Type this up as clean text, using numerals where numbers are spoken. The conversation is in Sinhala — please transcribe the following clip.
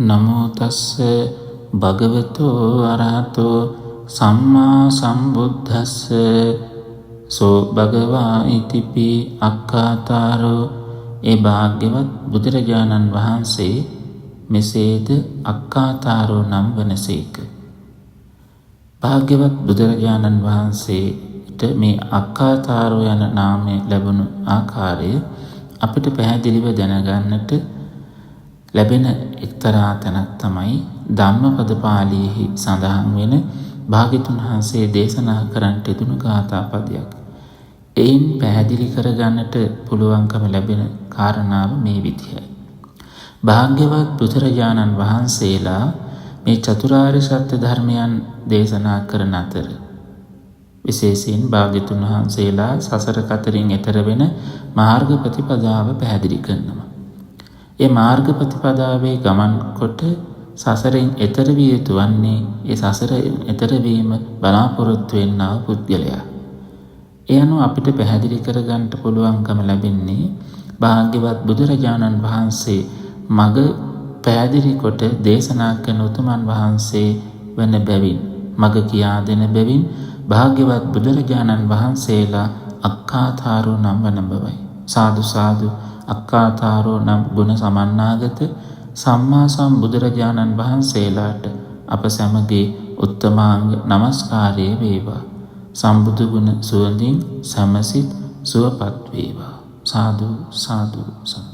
නමෝ තස්ස භගවතෝ අරහතෝ සම්මා සම්බුද්දස්ස සෝ භගවා ඉතිපි අක්ඛාතාරෝ. ඒ භාග්‍යවත් බුදුරජාණන් වහන්සේ මෙසේද අක්ඛාතාරෝ නම් වනසේක. භාග්‍යවත් බුදුරජාණන් වහන්සේට මේ අක්ඛාතාරෝ යන නාමය ලැබුණු ආකාරය අපිට පැහැදිලිව දැනගන්නට ලැබෙන එක්තරා තැනක් තමයි ධම්මපද පාළියේහි සඳහන් වෙන භාග්‍යතුන් වහන්සේ දේශනා කරන්නට යෙදුණු ගාථා පදයක්. එයින් පැහැදිලි කරගන්නට පුළුවන්කම ලැබෙන කාරණාව මේ විදිහයි. භාග්‍යවත් බුදුරජාණන් වහන්සේලා මේ චතුරාර්ය සත්‍ය ධර්මයන් දේශනා කරන අතර විශේෂයෙන් භාග්‍යතුන් වහන්සේලා සසර කතරින් එතර වෙන මාර්ග ප්‍රතිපදාව පැහැදිලි කරනවා. ඒ මාර්ග ප්‍රතිපදාවේ ගමන් කොට සසරෙන් එතර විය යුතු වන්නේ ඒ සසරෙන් එතර වීම බලාපොරොත්තු වෙන්නා පුද්ගලයා. ඒ අනුව අපිට පැහැදිලි කරගන්නට පුළුවන්කම ලැබෙන්නේ භාග්‍යවත් බුදුරජාණන් වහන්සේ මග පැහැදිලි කොට දේශනා කරන උතුමන් වහන්සේ වන බැවින්, මග කියා දෙන බැවින් භාග්‍යවත් බුදුරජාණන් වහන්සේලා අක්ඛාතාරෝ නම් වන බවයි. සාදු සාදු. අක්ඛාතාරෝ නම් ගුණ සමන්නාගත සම්මා සම්බුදුරජාණන් වහන්සේලාට අප සැමගේ උත්තමාංග නමස්කාරය වේවා. සම්බුදු ගුණ සුවඳින් සමසිත සුවපත් වේවා. සාදු සාදු සාදු.